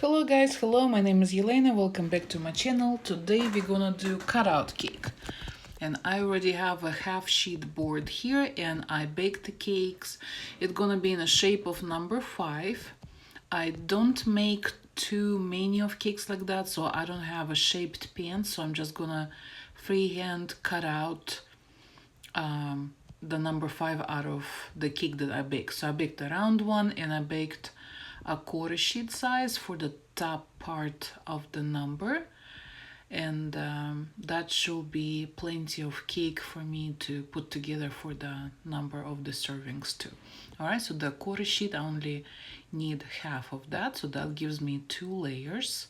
Hello guys, hello, my name is Yelena, welcome back to my channel. Today we're gonna do cutout cake. And I already have a half sheet board here and I baked the cakes. It's gonna be in the shape of number 5. I don't make too many of cakes like that, so I don't have a shaped pan, so I'm just gonna freehand cut out the number 5 out of the cake that I baked. So I baked a round one and I baked a quarter sheet size for the top part of the number, and that should be plenty of cake for me to put together for the number of the servings too. All right, so the quarter sheet I only need half of that, so that gives me 2 layers.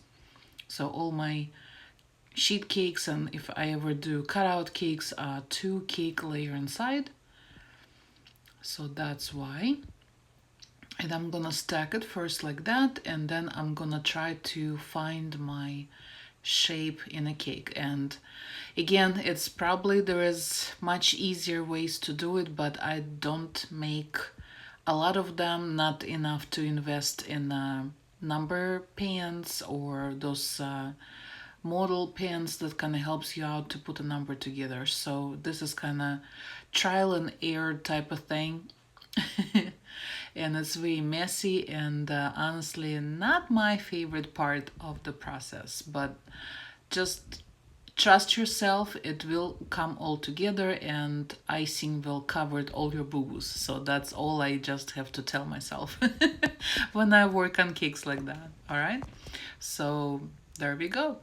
So all my sheet cakes, and if I ever do cutout cakes, 2 cake layer inside. So that's why. And I'm gonna stack it first like that, and then I'm gonna try to find my shape in a cake. And again, it's probably there is much easier ways to do it, but I don't make a lot of them, not enough to invest in number pans or those model pans that kind of helps you out to put a number together. So this is kind of trial and error type of thing. And it's very messy and honestly not my favorite part of the process, but just trust yourself, it will come all together and icing will cover all your boo-boos. So that's all I just have to tell myself when I work on cakes like that. All right, so there we go.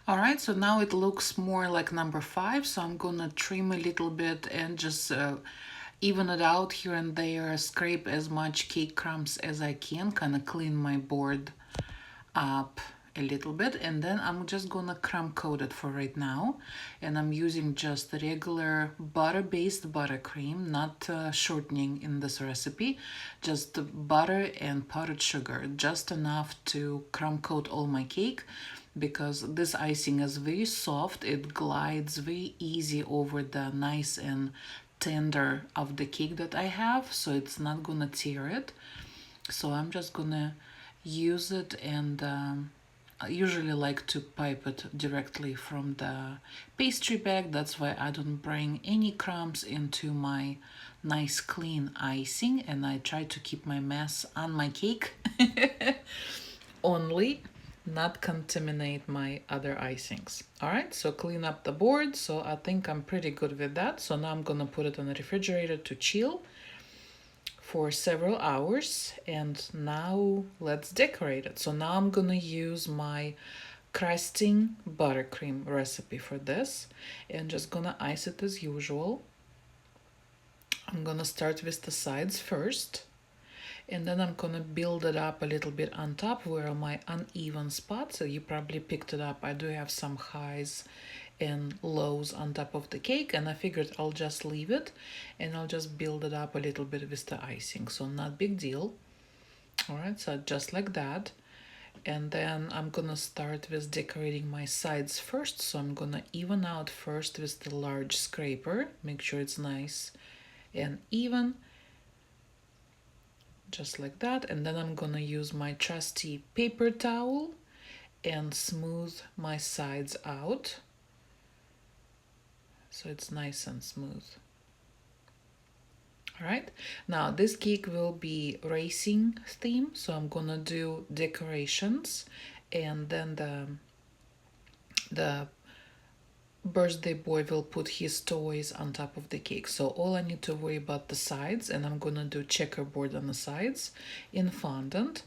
All right, so now it looks more like number 5, so I'm gonna trim a little bit and just even it out here and there, scrape as much cake crumbs as I can, kind of clean my board up a little bit, and then I'm just gonna crumb coat it for right now. And I'm using just regular butter-based buttercream, not shortening in this recipe, just butter and powdered sugar, just enough to crumb coat all my cake, because this icing is very soft, it glides very easy over the nice and tender of the cake that I have, so it's not gonna tear it. So I'm just gonna use it, and I usually like to pipe it directly from the pastry bag. That's why I don't bring any crumbs into my nice clean icing, and I try to keep my mess on my cake only, not contaminate my other icings. All right, so clean up the board. So I think I'm pretty good with that. So now I'm gonna put it on the refrigerator to chill for several hours, and now let's decorate it. So now I'm gonna use my crusting buttercream recipe for this, and just gonna ice it as usual. I'm gonna start with the sides first, and then I'm gonna build it up a little bit on top where are my uneven spots. So you probably picked it up, I do have some highs and lows on top of the cake, and I figured I'll just leave it and I'll just build it up a little bit with the icing, so not big deal. All right, so just like that. And then I'm gonna start with decorating my sides first, so I'm gonna even out first with the large scraper, make sure it's nice and even, just like that. And then I'm gonna use my trusty paper towel and smooth my sides out so it's nice and smooth. All right, now this cake will be racing theme, so I'm gonna do decorations, and then the birthday boy will put his toys on top of the cake. So all I need to worry about the sides, and I'm gonna do checkerboard on the sides in fondant.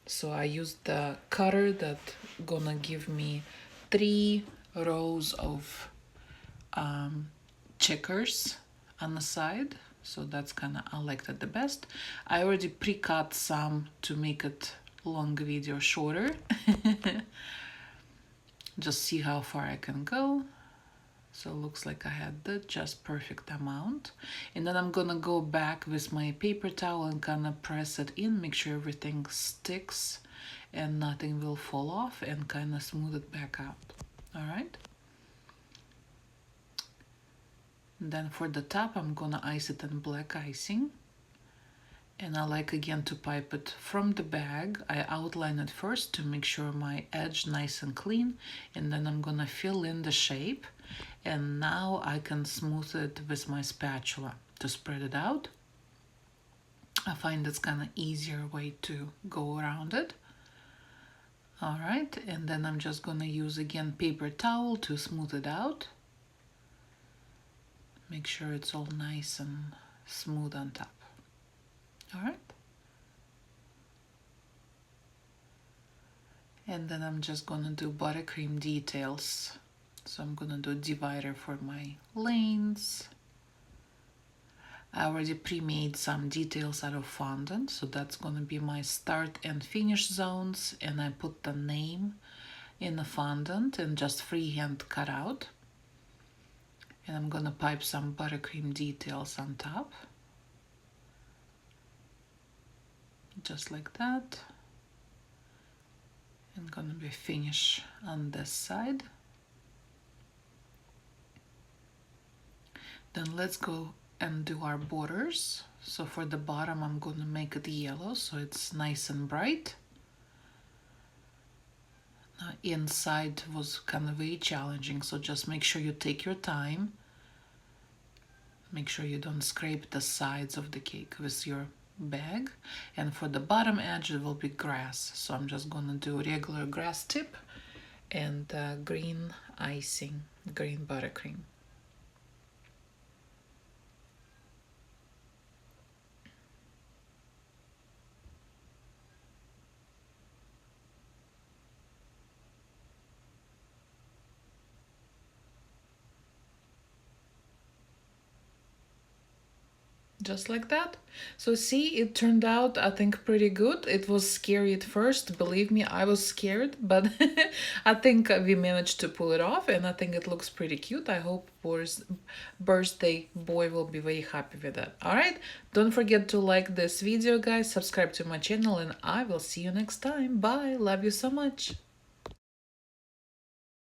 So I used the cutter that gonna give me 3 rows of checkers on the side. So that's kind of, I like that the best. I already pre-cut some to make it long video shorter. Just see how far I can go. So it looks like I had the just perfect amount. And then I'm gonna go back with my paper towel and kind of press it in, make sure everything sticks and nothing will fall off, and kind of smooth it back out. All right. And then for the top, I'm gonna ice it in black icing. And I like again to pipe it from the bag. I outline it first to make sure my edge nice and clean, and then I'm gonna fill in the shape. And now I can smooth it with my spatula to spread it out. I find it's kind of easier way to go around it. All right, and then I'm just gonna use again paper towel to smooth it out. Make sure it's all nice and smooth on top. All right. And then I'm just gonna do buttercream details. So I'm gonna do a divider for my lanes. I already pre-made some details out of fondant, so that's gonna be my start and finish zones, and I put the name in the fondant and just freehand cut out. And I'm gonna pipe some buttercream details on top. Just like that. And gonna be finish on this side. Then let's go and do our borders. So for the bottom, I'm gonna make it yellow so it's nice and bright. Inside was kind of very challenging, so just make sure you take your time. Make sure you don't scrape the sides of the cake with your bag. And for the bottom edge, it will be grass. So I'm just gonna do regular grass tip and green icing, green buttercream. Just like that. So see, it turned out, I think, pretty good. It was scary at first, believe me, I was scared, but I think we managed to pull it off, and I think it looks pretty cute. I hope Boris birthday boy will be very happy with that. All right, don't forget to like this video, guys, subscribe to my channel, and I will see you next time. Bye, love you so much.